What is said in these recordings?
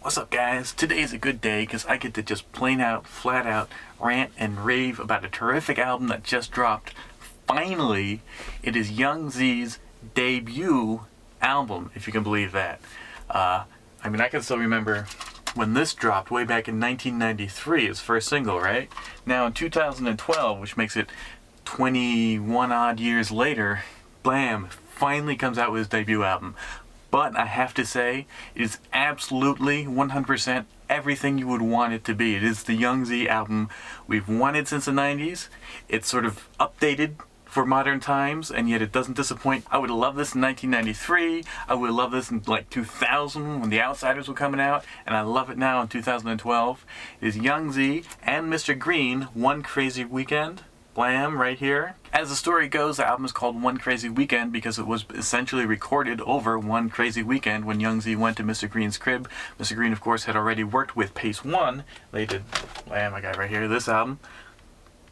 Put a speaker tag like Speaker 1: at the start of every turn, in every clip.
Speaker 1: What's up, guys? Today's a good day because I get to just plain out, flat out rant and rave about a terrific album that just dropped. Finally, it is Young Z's debut album, if you can believe that. I can still remember when this dropped way back in 1993, his first single, right? Now in 2012, which makes it 21 odd years later, Blam finally comes out with his debut album. But I have to say, it is absolutely 100% everything you would want it to be. It is the Young Z album we've wanted since the 90s. It's sort of updated for modern times, and yet it doesn't disappoint. I would love this in 1993. I would love this in like 2000 when The Outsiders were coming out, and I love it now in 2012. It is Young Z and Mr. Green, One Crazy Weekend. Blam, right here. As the story goes, the album is called One Crazy Weekend because it was essentially recorded over one crazy weekend when Young Z went to Mr. Green's crib. Mr. Green, of course, had already worked with Pace One. They did, Blam, I got right here, this album.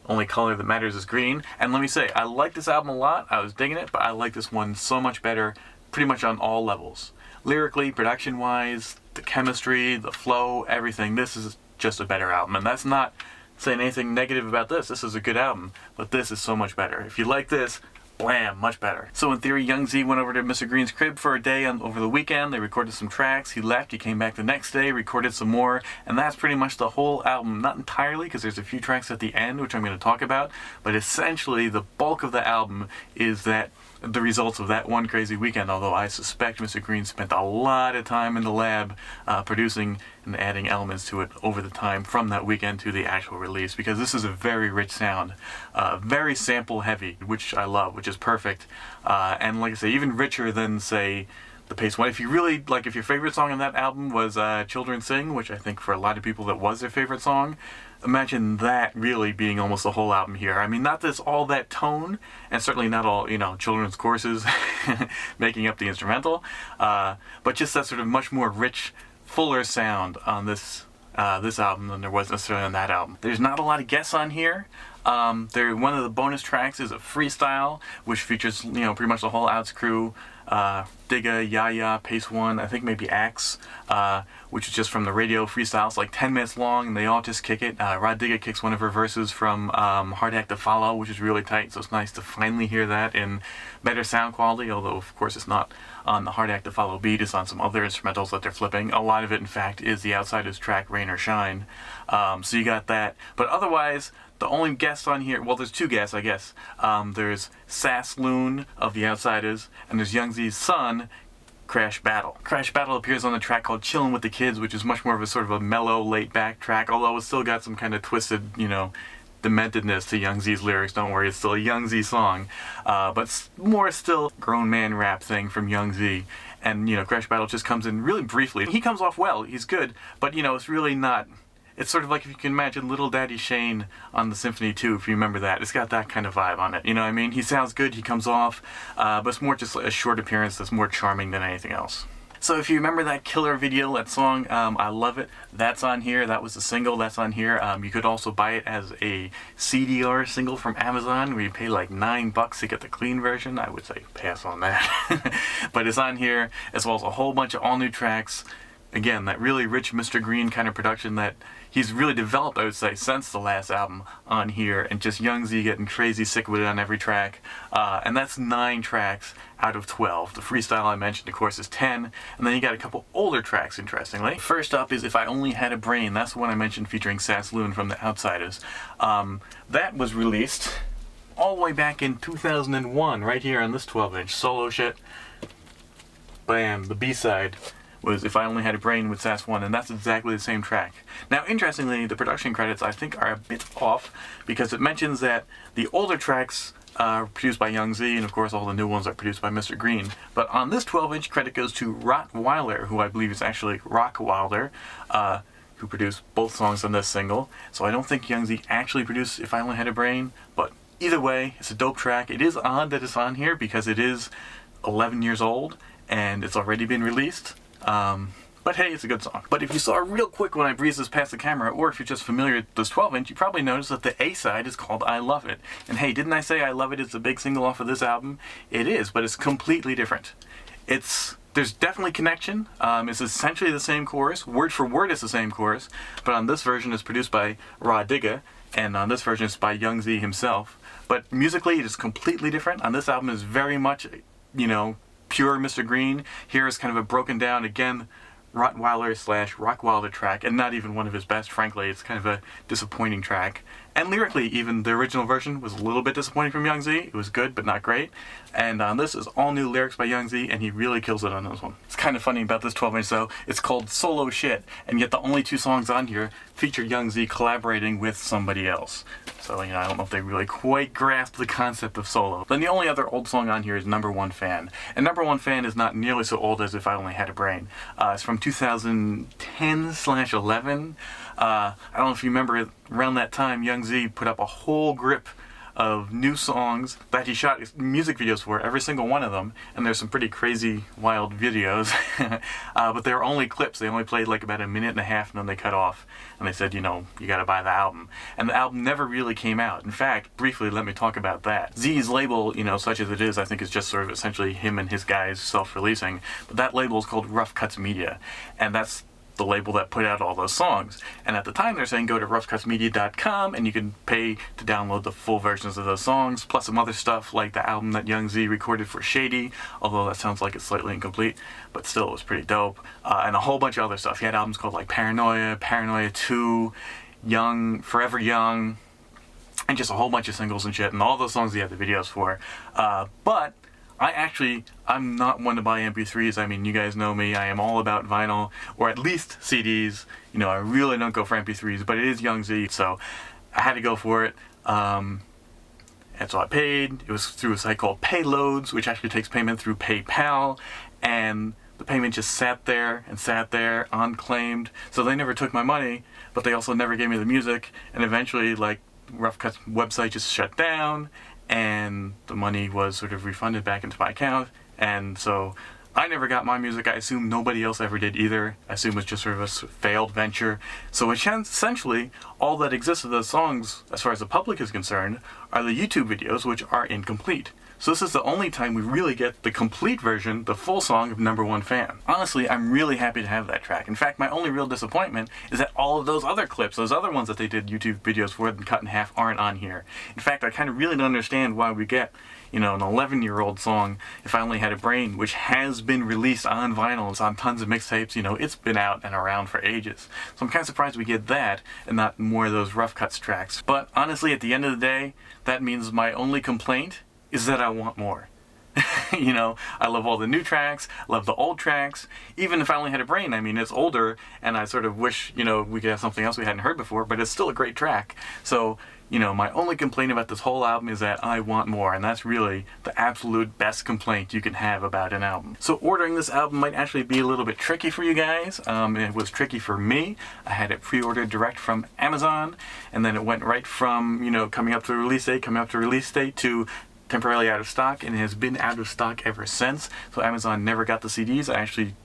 Speaker 1: Only color that matters is green. And let me say, I like this album a lot. I was digging it, but I like this one so much better, pretty much on all levels. Lyrically, production-wise, the chemistry, the flow, everything. This is just a better album, and that's not saying anything negative about this. This is a good album, but this is so much better. If you like this, Blam, much better. So in theory, Young Z went over to Mr. Green's crib for a day over the weekend. They recorded some tracks. He left. He came back the next day, recorded some more, and that's pretty much the whole album. Not entirely, because there's a few tracks at the end, which I'm going to talk about, but essentially the bulk of the album is the results of that one crazy weekend, although I suspect Mr. Green spent a lot of time in the lab producing and adding elements to it over the time from that weekend to the actual release, because this is a very rich sound, very sample heavy, which I love, which is perfect, and like I say, even richer than, say, the Pace One. If you really, like, if your favorite song on that album was Children Sing, which I think for a lot of people that was their favorite song, imagine that really being almost the whole album here. I mean, not this all that tone, and certainly not all, children's choruses making up the instrumental, but just that sort of much more rich, fuller sound on this album than there was necessarily on that album. There's not a lot of guests on here. One of the bonus tracks is a freestyle, which features, pretty much the whole Outs crew, Digga, Yaya, Pace One, I think maybe Axe, which is just from the radio freestyle. It's like 10 minutes long, and they all just kick it. Rod Digga kicks one of her verses from Hard Act to Follow, which is really tight, so it's nice to finally hear that in better sound quality, although, of course, it's not on the Hard Act to Follow beat. It's on some other instrumentals that they're flipping. A lot of it, in fact, is the Outsiders track, Rain or Shine. So you got that. But otherwise, the only guest on here, well, there's two guests, I guess. There's Sass Loon of the Outsiders, and there's Young Z's son, Crash Battle. Crash Battle appears on the track called Chillin' with the Kids, which is much more of a sort of a mellow, laid-back track, although it's still got some kind of twisted, dementedness to Young Z's lyrics. Don't worry, it's still a Young Z song, but more still grown man rap thing from Young Z. And, Crash Battle just comes in really briefly. He comes off well, he's good, but, it's really not. It's sort of like if you can imagine Little Daddy Shane on the Symphony 2, if you remember that. It's got that kind of vibe on it, you know what I mean? He sounds good, he comes off, but it's more just a short appearance that's more charming than anything else. So if you remember that killer video, that song, I Love It, that's on here. That was the single, that's on here. You could also buy it as a CD or single from Amazon, where you pay like $9 to get the clean version. I would say pass on that. But it's on here, as well as a whole bunch of all new tracks. Again, that really rich Mr. Green kind of production that he's really developed, I would say, since the last album on here, and just Young Z getting crazy sick with it on every track. And that's 9 tracks out of 12. The freestyle I mentioned, of course, is 10, and then you got a couple older tracks, interestingly. First up is If I Only Had a Brain. That's the one I mentioned featuring Sass Loon from The Outsiders. That was released all the way back in 2001, right here on this 12-inch solo shit. Bam, the B-side was If I Only Had a Brain with Sass One, and that's exactly the same track. Now, interestingly, the production credits, I think, are a bit off, because it mentions that the older tracks are produced by Young Z, and of course all the new ones are produced by Mr. Green. But on this 12-inch, credit goes to Rottweiler, who I believe is actually Rockwilder, who produced both songs on this single. So I don't think Young Z actually produced If I Only Had a Brain, but either way, it's a dope track. It is odd that it's on here, because it is 11 years old, and it's already been released. But hey, it's a good song. But if you saw real quick when I breezed this past the camera, or if you're just familiar with this 12-inch, you probably noticed that the A-side is called I Love It. And hey, didn't I say I Love It is the big single off of this album? It is, but it's completely different. It's There's definitely connection. It's essentially the same chorus. Word for word it's the same chorus. But on this version it's produced by Rah Digga. And on this version it's by Young Z himself. But musically it is completely different. On this album is very much, pure Mr. Green. Here is kind of a broken down, again, Rottweiler / Rockwilder track, and not even one of his best, frankly. It's kind of a disappointing track. And lyrically, even the original version was a little bit disappointing from Young Z. It was good, but not great. And this is all new lyrics by Young Z, and he really kills it on this one. It's kind of funny about this 12-inch, though. It's called Solo Shit, and yet the only 2 songs on here feature Young Z collaborating with somebody else. So, I don't know if they really quite grasp the concept of solo. Then the only other old song on here is Number One Fan. And Number One Fan is not nearly so old as If I Only Had a Brain. It's from 2010/11. I don't know if you remember, around that time, Young Z put up a whole grip of new songs that he shot music videos for, every single one of them, and there's some pretty crazy, wild videos, but they were only clips. They only played like about a minute and a half, and then they cut off, and they said, you gotta buy the album. And the album never really came out. In fact, briefly, let me talk about that. Z's label, such as it is, I think is just sort of essentially him and his guys self-releasing, but that label is called Rough Cuts Media, and that's the label that put out all those songs. And at the time they're saying go to roughcutsmedia.com and you can pay to download the full versions of those songs, plus some other stuff like the album that Young Z recorded for Shady, although that sounds like it's slightly incomplete, but still it was pretty dope, and a whole bunch of other stuff. He had albums called like Paranoia, Paranoia 2, Young, Forever Young, and just a whole bunch of singles and shit, and all those songs he had the videos for. But I'm not one to buy MP3s. I mean, you guys know me. I am all about vinyl, or at least CDs. I really don't go for MP3s, but it is Young Z, so I had to go for it. And so I paid. It was through a site called Payloads, which actually takes payment through PayPal, and the payment just sat there, unclaimed. So they never took my money, but they also never gave me the music, and eventually, Rough Cuts website just shut down, and the money was sort of refunded back into my account, and so I never got my music. I assume nobody else ever did either. I assume it was just sort of a failed venture. So essentially, all that exists of those songs, as far as the public is concerned, are the YouTube videos, which are incomplete. So this is the only time we really get the complete version, the full song of Number One Fan. Honestly, I'm really happy to have that track. In fact, my only real disappointment is that all of those other clips, those other ones that they did YouTube videos for and cut in half, aren't on here. In fact, I kind of really don't understand why we get, an 11-year-old song, If I Only Had a Brain, which has been released on vinyl. It's on tons of mixtapes. It's been out and around for ages. So I'm kind of surprised we get that and not more of those Rough Cuts tracks. But honestly, at the end of the day, that means my only complaint is that I want more. I love all the new tracks, love the old tracks. Even If I Only Had a Brain, it's older, and I sort of wish, we could have something else we hadn't heard before, but it's still a great track. So, my only complaint about this whole album is that I want more, and that's really the absolute best complaint you can have about an album. So ordering this album might actually be a little bit tricky for you guys. It was tricky for me. I had it pre-ordered direct from Amazon, and then it went right from, coming up to release date to temporarily out of stock, and it has been out of stock ever since. So Amazon never got the CDs. I actually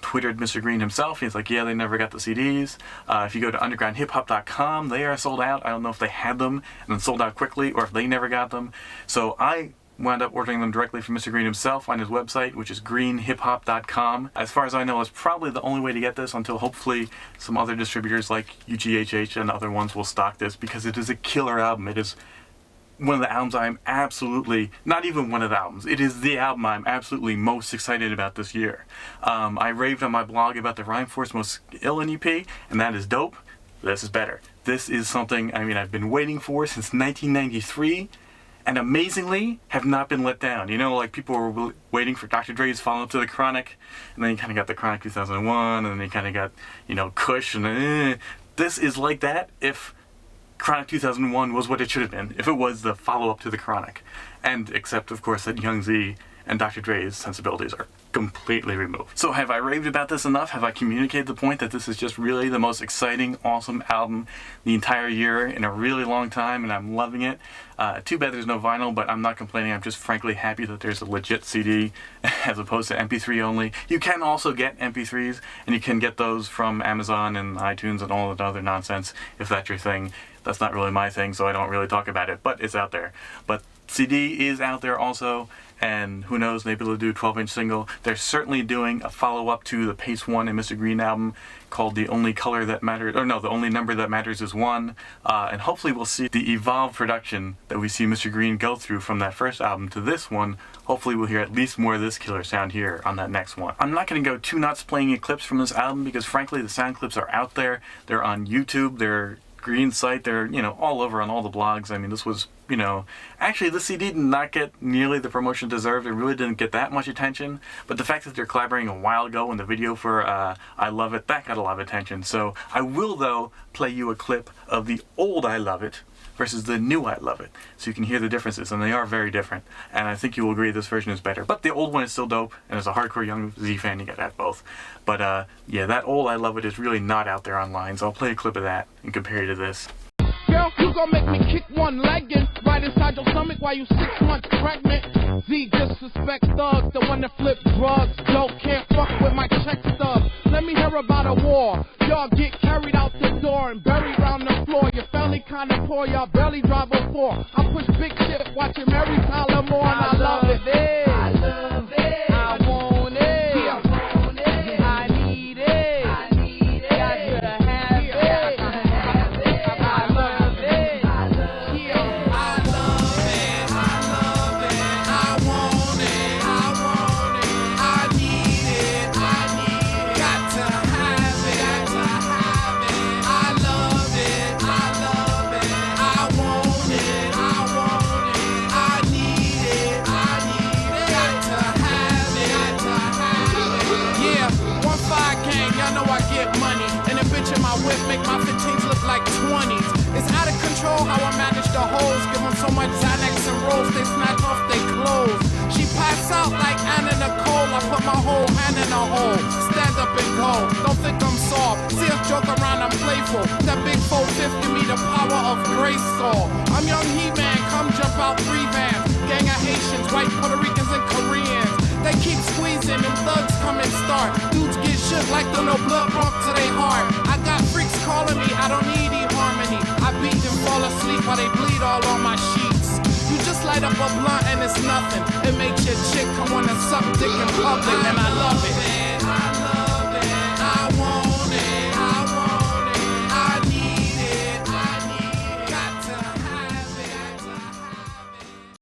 Speaker 1: twittered Mr. Green himself. He's like, yeah, they never got the CDs. If you go to undergroundhiphop.com, they are sold out. I don't know if they had them and then sold out quickly, or if they never got them. So I wound up ordering them directly from Mr. Green himself on his website, which is greenhiphop.com. As far as I know, it's probably the only way to get this, until hopefully some other distributors like UGHH and other ones will stock this, because it is a killer album. It is one of the albums I'm absolutely, not even one of the albums, it is the album I'm absolutely most excited about this year. I raved on my blog about the Rhymeforce Most Illin EP, and that is dope. This is better. This is something, I've been waiting for since 1993, and amazingly have not been let down. People were waiting for Dr. Dre's follow-up to The Chronic, and then you kind of got The Chronic 2001, and then you kind of got, Kush, and this is like that if Chronic 2001 was what it should have been, if it was the follow-up to The Chronic. And except, of course, that Young Z and Dr. Dre's sensibilities are completely removed. So have I raved about this enough? Have I communicated the point that this is just really the most exciting, awesome album the entire year in a really long time, and I'm loving it? Too bad there's no vinyl, but I'm not complaining. I'm just frankly happy that there's a legit CD as opposed to MP3 only. You can also get MP3s, and you can get those from Amazon and iTunes and all that other nonsense if that's your thing. that's not really my thing, so I don't really talk about it, but it's out there. But CD is out there also, and who knows, maybe they'll do a 12-inch single. They're certainly doing a follow-up to the Pace One and Mr. Green album called The Only Color That Matters, or no, The Only Number That Matters Is One, and hopefully we'll see the evolved production that we see Mr. Green go through from that first album to this one. Hopefully we'll hear at least more of this killer sound here on that next one. I'm not going to go too nuts playing you clips from this album because frankly the sound clips are out there. They're on YouTube, they're Green site, they're, you know, all over on all the blogs. I mean, this was, you know, actually the CD did not get nearly the promotion it deserved. It really didn't get that much attention, but the fact that they're collaborating a while ago in the video for I Love It, that got a lot of attention. So I will, though, play you a clip of the old I Love It versus the new I Love It, so you can hear the differences, and they are very different, and I think you will agree this version is better. But the old one is still dope, and as a hardcore Young Z fan, you get that both. But yeah, that old I Love It is really not out there online, so I'll play a clip of that and compare it to this.
Speaker 2: Girl, you gon' make me kick one leg in right inside your stomach while you 6 months pregnant. Z disrespect thugs, the one that flip drugs. Yo, can't fuck with my check stubs. Let me hear about a war. Y'all get carried out the door and buried round the floor. Your family kinda poor, y'all barely drive a 4. I push big shit, watching Mary Tyler Moore, and I love it. I love it. I want it. I want it. I need it. I need it. Got you to have it. I love it. I love it. I love it. I love it. I want it. I want it. I need it. I need it. Got to have it. Got to have it. I love it. I love it. I want it. I want it. I need it. I need it. Got to have it. Got to have it. Yeah, 1-5 gang, y'all know I get money. And a bitch in my whip make my 15s look like 20s. It's out of control how I manage the hoes. Give them so much Xanax and rolls, they snatch off their clothes. She pass out like Anna Nicole. I put my whole hand in a hole. Stand up and go. Don't think I'm soft. See us joke around, I'm playful. That big 450 give me the power of Grayskull. I'm young He-Man, come jump out 3 vans. Gang of Haitians, white Puerto Ricans and Koreans. They keep squeezing, them thugs come and start. Dudes get shook like the no blood pump to their heart. I got freaks calling me, I don't need eHarmony. I beat them, fall asleep while they bleed all on my sheets. You just light up a blunt and it's nothing. It makes your chick come wanna suck dick in public, and I love it.